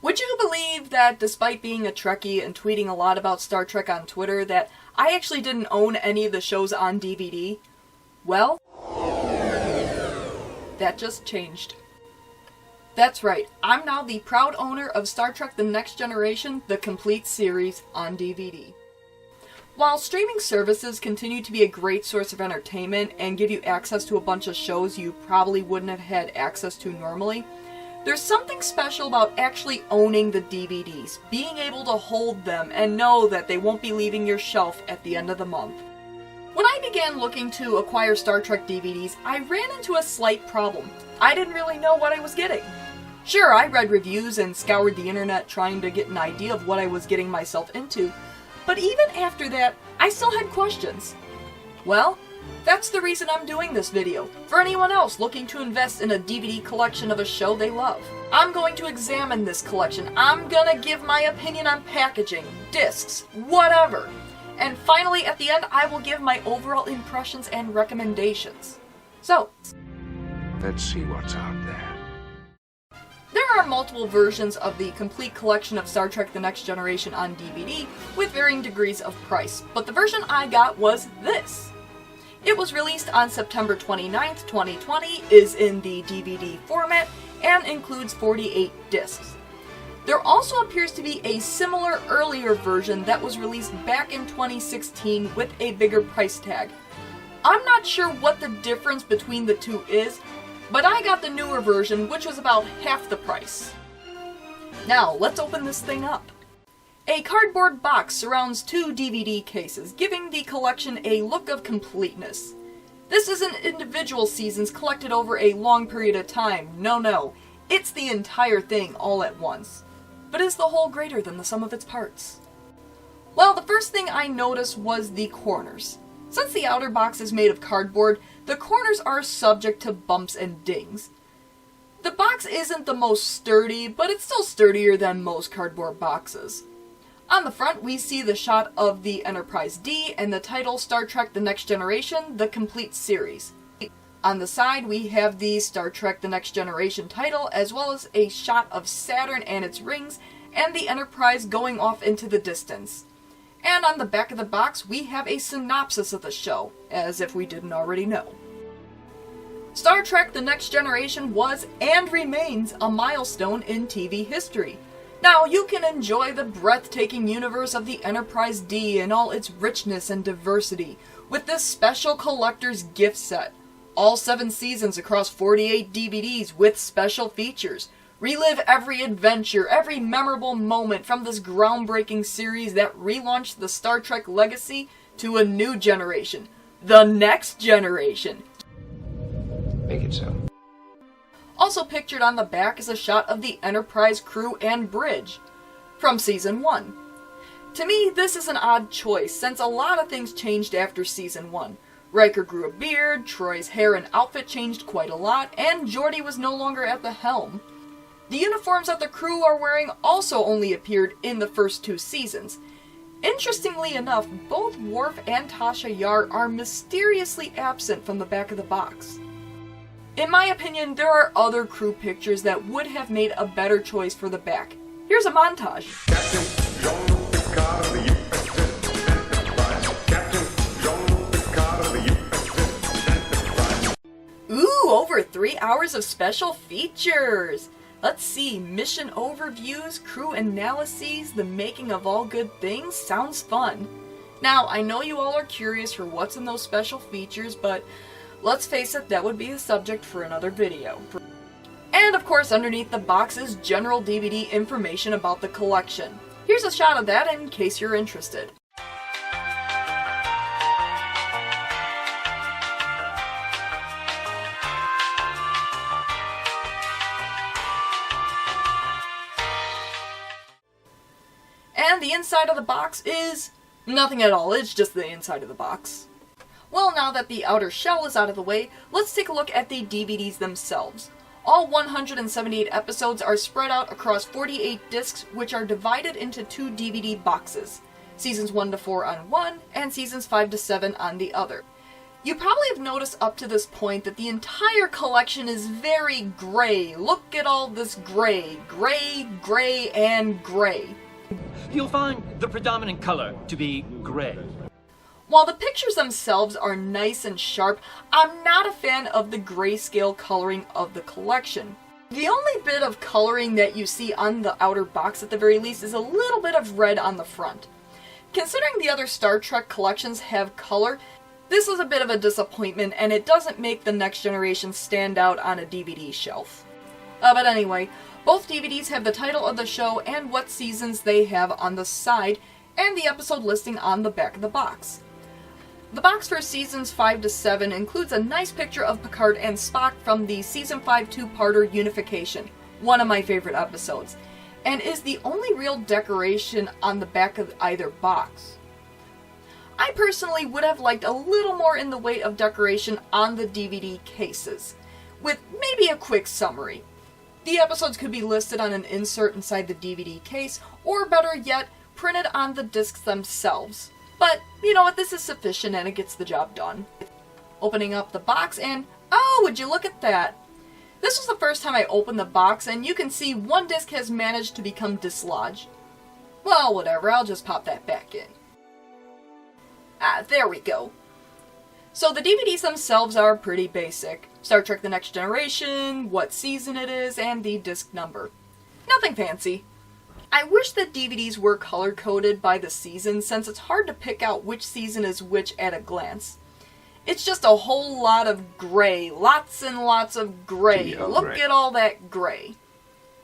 Would you believe that despite being a Trekkie and tweeting a lot about Star Trek on Twitter, that I actually didn't own any of the shows on DVD? Well, that just changed. That's right, I'm now the proud owner of Star Trek The Next Generation, the complete series, on DVD. While streaming services continue to be a great source of entertainment and give you access to a bunch of shows you probably wouldn't have had access to normally, there's something special about actually owning the DVDs, being able to hold them and know that they won't be leaving your shelf at the end of the month. When I began looking to acquire Star Trek DVDs, I ran into a slight problem. I didn't really know what I was getting. Sure, I read reviews and scoured the internet trying to get an idea of what I was getting myself into, but even after that, I still had questions. Well, that's the reason I'm doing this video, for anyone else looking to invest in a DVD collection of a show they love. I'm going to examine this collection, I'm gonna give my opinion on packaging, discs, whatever. And finally, at the end, I will give my overall impressions and recommendations. So, let's see what's out there. There are multiple versions of the complete collection of Star Trek The Next Generation on DVD, with varying degrees of price, but the version I got was this. It was released on September 29th, 2020, is in the DVD format, and includes 48 discs. There also appears to be a similar earlier version that was released back in 2016 with a bigger price tag. I'm not sure what the difference between the two is, but I got the newer version, which was about half the price. Now, let's open this thing up. A cardboard box surrounds two DVD cases, giving the collection a look of completeness. This isn't individual seasons collected over a long period of time, no, it's the entire thing all at once. But is the whole greater than the sum of its parts? Well, the first thing I noticed was the corners. Since the outer box is made of cardboard, the corners are subject to bumps and dings. The box isn't the most sturdy, but it's still sturdier than most cardboard boxes. On the front, we see the shot of the Enterprise D and the title Star Trek The Next Generation, the complete series. On the side, we have the Star Trek The Next Generation title, as well as a shot of Saturn and its rings, and the Enterprise going off into the distance. And on the back of the box, we have a synopsis of the show, as if we didn't already know. Star Trek The Next Generation was, and remains, a milestone in TV history. Now, you can enjoy the breathtaking universe of the Enterprise D in all its richness and diversity, with this special collector's gift set. All 7 seasons across 48 DVDs with special features. Relive every adventure, every memorable moment from this groundbreaking series that relaunched the Star Trek legacy to a new generation. The Next Generation. Make it so. Also pictured on the back is a shot of the Enterprise crew and bridge from Season 1. To me, this is an odd choice, since a lot of things changed after Season 1. Riker grew a beard, Troy's hair and outfit changed quite a lot, and Geordi was no longer at the helm. The uniforms that the crew are wearing also only appeared in the first 2 seasons. Interestingly enough, both Worf and Tasha Yar are mysteriously absent from the back of the box. In my opinion, there are other crew pictures that would have made a better choice for the back. Here's a montage. Captain Jean-Luc Picard of the USS Enterprise. Captain Jean-Luc Picard of the USS Enterprise. Ooh, over 3 hours of special features! Let's see, mission overviews, crew analyses, the making of all good things. Sounds fun. Now, I know you all are curious for what's in those special features, but let's face it, that would be a subject for another video. And of course, underneath the box is general DVD information about the collection. Here's a shot of that in case you're interested. And the inside of the box is nothing at all, it's just the inside of the box. Well, now that the outer shell is out of the way, let's take a look at the DVDs themselves. All 178 episodes are spread out across 48 discs, which are divided into 2 DVD boxes. Seasons 1 to 4 on one, and seasons 5 to 7 on the other. You probably have noticed up to this point that the entire collection is very gray. Look at all this gray. Gray, gray, and gray. You'll find the predominant color to be gray. While the pictures themselves are nice and sharp, I'm not a fan of the grayscale coloring of the collection. The only bit of coloring that you see on the outer box at the very least is a little bit of red on the front. Considering the other Star Trek collections have color, this is a bit of a disappointment, and it doesn't make the Next Generation stand out on a DVD shelf. But anyway, both DVDs have the title of the show and what seasons they have on the side, and the episode listing on the back of the box. The box for seasons 5 to 7 includes a nice picture of Picard and Spock from the season 5 two-parter Unification, one of my favorite episodes, and is the only real decoration on the back of either box. I personally would have liked a little more in the way of decoration on the DVD cases, with maybe a quick summary. The episodes could be listed on an insert inside the DVD case, or better yet, printed on the discs themselves. But, you know what, this is sufficient and it gets the job done. Opening up the box and, oh, would you look at that? This was the first time I opened the box, and you can see one disc has managed to become dislodged. Well, whatever, I'll just pop that back in. Ah, there we go. So the DVDs themselves are pretty basic. Star Trek The Next Generation, what season it is, and the disc number. Nothing fancy. I wish that DVDs were color-coded by the season, since it's hard to pick out which season is which at a glance. It's just a whole lot of gray. Lots and lots of gray. Look at all that gray.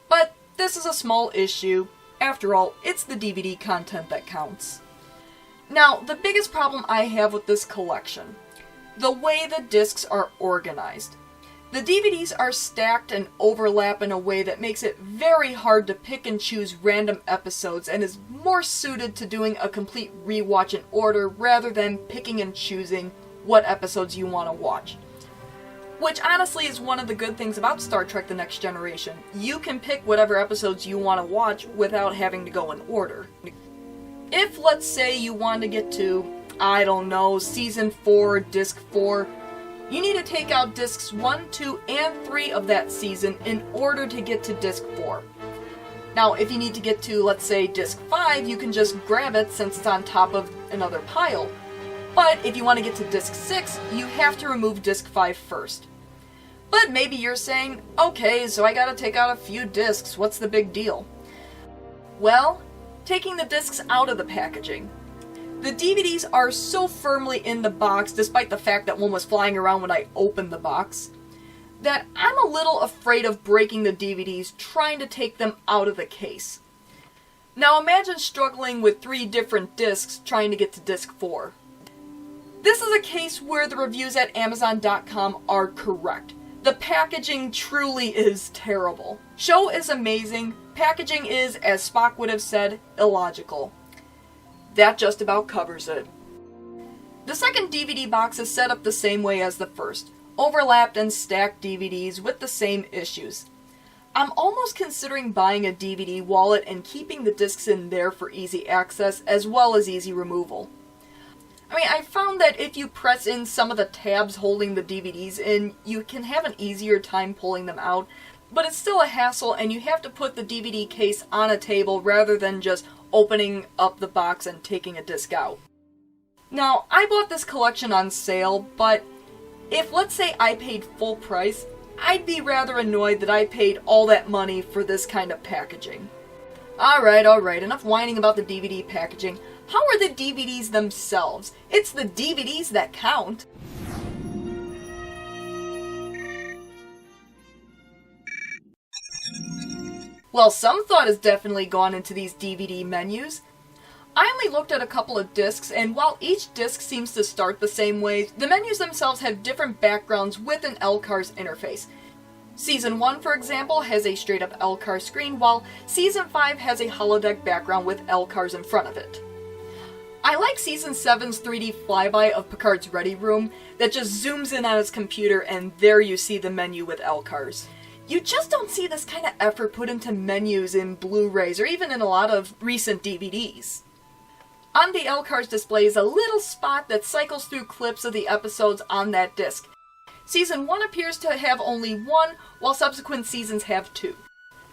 But this is a small issue. After all, it's the DVD content that counts. Now, the biggest problem I have with this collection, the way the discs are organized. The DVDs are stacked and overlap in a way that makes it very hard to pick and choose random episodes, and is more suited to doing a complete rewatch in order rather than picking and choosing what episodes you want to watch. Which honestly is one of the good things about Star Trek The Next Generation. You can pick whatever episodes you want to watch without having to go in order. If, let's say, you want to get to, I don't know, Season 4, Disc 4, you need to take out Discs 1, 2, and 3 of that season in order to get to Disc 4. Now, if you need to get to, let's say, Disc 5, you can just grab it since it's on top of another pile. But if you want to get to Disc 6, you have to remove Disc 5 first. But maybe you're saying, okay, so I gotta take out a few discs, what's the big deal? Well, taking the discs out of the packaging. The DVDs are so firmly in the box, despite the fact that one was flying around when I opened the box, that I'm a little afraid of breaking the DVDs trying to take them out of the case. Now imagine struggling with 3 different discs trying to get to Disc 4. This is a case where the reviews at Amazon.com are correct. The packaging truly is terrible. Show is amazing, packaging is, as Spock would have said, illogical. That just about covers it. The second DVD box is set up the same way as the first, overlapped and stacked DVDs with the same issues. I'm almost considering buying a DVD wallet and keeping the discs in there for easy access as well as easy removal. I mean, I found that if you press in some of the tabs holding the DVDs in, you can have an easier time pulling them out, but it's still a hassle and you have to put the DVD case on a table rather than just opening up the box and taking a disc out. Now, I bought this collection on sale, but if, let's say, I paid full price, I'd be rather annoyed that I paid all that money for this kind of packaging. Alright, enough whining about the DVD packaging. How are the DVDs themselves? It's the DVDs that count. Well, some thought has definitely gone into these DVD menus. I only looked at a couple of discs, and while each disc seems to start the same way, the menus themselves have different backgrounds with an LCARS interface. Season 1, for example, has a straight-up LCARS screen, while Season 5 has a holodeck background with LCARS in front of it. I like Season 7's 3D flyby of Picard's Ready Room that just zooms in on his computer and there you see the menu with LCARS. You just don't see this kind of effort put into menus in Blu-rays or even in a lot of recent DVDs. On the LCARS display is a little spot that cycles through clips of the episodes on that disc. Season 1 appears to have only one, while subsequent seasons have 2.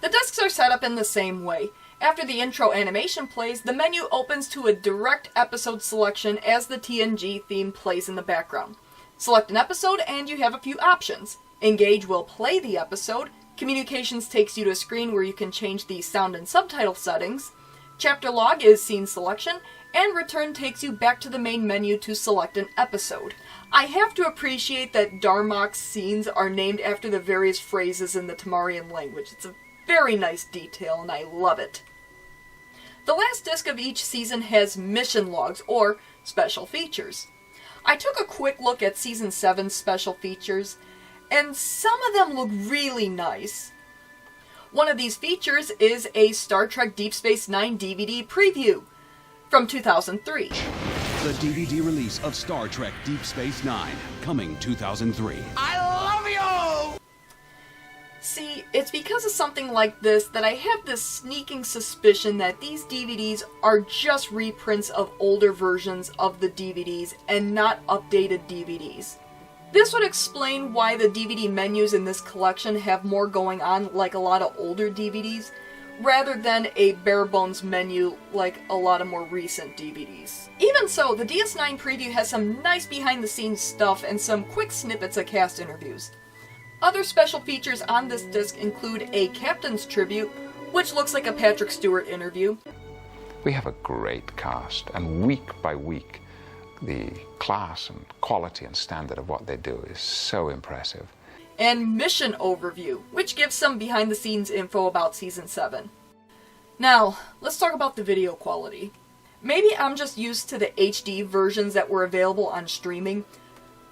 The discs are set up in the same way. After the intro animation plays, the menu opens to a direct episode selection as the TNG theme plays in the background. Select an episode and you have a few options. Engage will play the episode, Communications takes you to a screen where you can change the sound and subtitle settings, Chapter Log is scene selection, and Return takes you back to the main menu to select an episode. I have to appreciate that Darmok's scenes are named after the various phrases in the Tamarian language. It's a very nice detail and I love it. The last disc of each season has mission logs, or special features. I took a quick look at Season 7's special features, and some of them look really nice. One of these features is a Star Trek Deep Space Nine DVD preview from 2003. The DVD release of Star Trek Deep Space Nine, coming 2003. See, it's because of something like this that I have this sneaking suspicion that these DVDs are just reprints of older versions of the DVDs and not updated DVDs. This would explain why the DVD menus in this collection have more going on like a lot of older DVDs, rather than a bare-bones menu like a lot of more recent DVDs. Even so, the DS9 preview has some nice behind-the-scenes stuff and some quick snippets of cast interviews. Other special features on this disc include a Captain's Tribute, which looks like a Patrick Stewart interview. We have a great cast, and week by week, the class and quality and standard of what they do is so impressive. And Mission Overview, which gives some behind-the-scenes info about Season 7. Now, let's talk about the video quality. Maybe I'm just used to the HD versions that were available on streaming,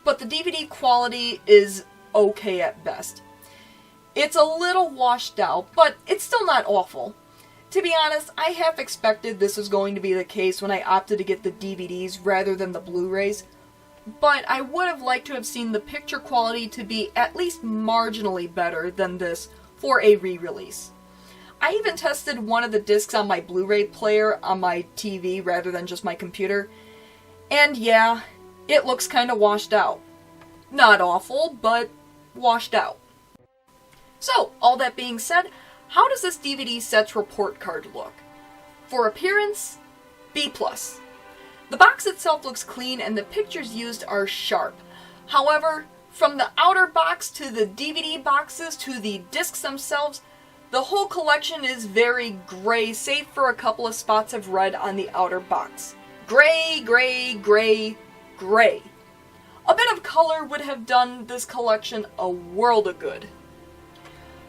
but the DVD quality is okay at best. It's a little washed out, but it's still not awful. To be honest, I half expected this was going to be the case when I opted to get the DVDs rather than the Blu-rays, but I would have liked to have seen the picture quality to be at least marginally better than this for a re-release. I even tested one of the discs on my Blu-ray player on my TV rather than just my computer, and yeah, it looks kinda washed out. Not awful, but washed out. So, all that being said, how does this DVD set's report card look? For appearance, B+. The box itself looks clean and the pictures used are sharp. However, from the outer box to the DVD boxes to the discs themselves, the whole collection is very gray, save for a couple of spots of red on the outer box. Gray, gray, gray, gray. A bit of color would have done this collection a world of good.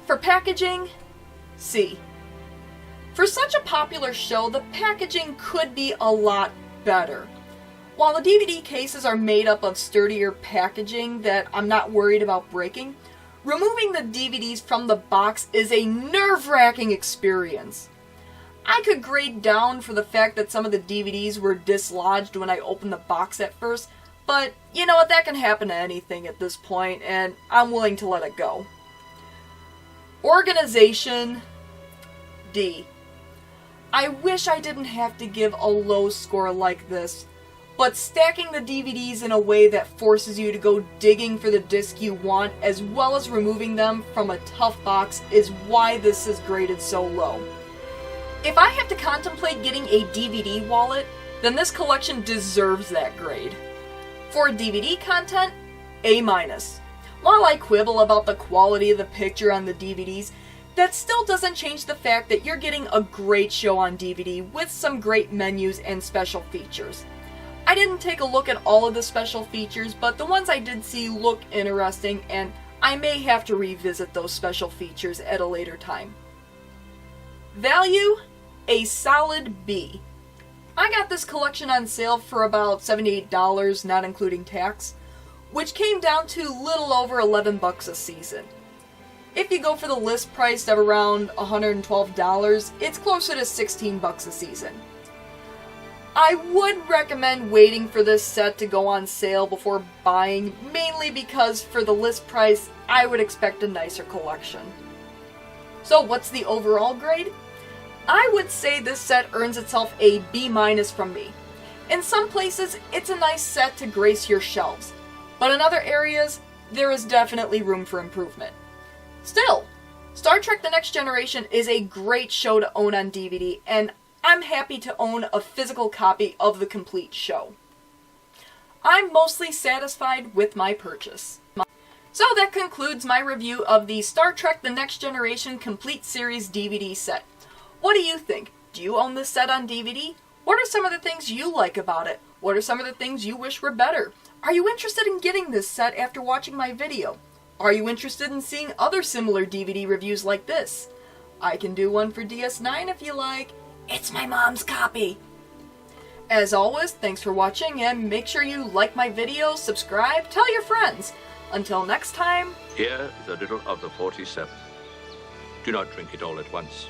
For packaging, C. For such a popular show, the packaging could be a lot better. While the DVD cases are made up of sturdier packaging that I'm not worried about breaking, removing the DVDs from the box is a nerve-wracking experience. I could grade down for the fact that some of the DVDs were dislodged when I opened the box at first, but you know what, that can happen to anything at this point, and I'm willing to let it go. Organization, D. I wish I didn't have to give a low score like this, but stacking the DVDs in a way that forces you to go digging for the disc you want as well as removing them from a tough box is why this is graded so low. If I have to contemplate getting a DVD wallet, then this collection deserves that grade. For DVD content, A-. While I quibble about the quality of the picture on the DVDs, that still doesn't change the fact that you're getting a great show on DVD with some great menus and special features. I didn't take a look at all of the special features, but the ones I did see look interesting, and I may have to revisit those special features at a later time. Value, a solid B. I got this collection on sale for about $78, not including tax, which came down to little over $11 a season. If you go for the list price of around $112, it's closer to $16 a season. I would recommend waiting for this set to go on sale before buying, mainly because for the list price, I would expect a nicer collection. So what's the overall grade? I would say this set earns itself a B- from me. In some places, it's a nice set to grace your shelves, but in other areas, there is definitely room for improvement. Still, Star Trek The Next Generation is a great show to own on DVD, and I'm happy to own a physical copy of the complete show. I'm mostly satisfied with my purchase. So that concludes my review of the Star Trek The Next Generation Complete Series DVD set. What do you think? Do you own this set on DVD? What are some of the things you like about it? What are some of the things you wish were better? Are you interested in getting this set after watching my video? Are you interested in seeing other similar DVD reviews like this? I can do one for DS9 if you like. It's my mom's copy. As always, thanks for watching, and make sure you like my videos, subscribe, tell your friends. Until next time... Here is a little of the 47th. Do not drink it all at once.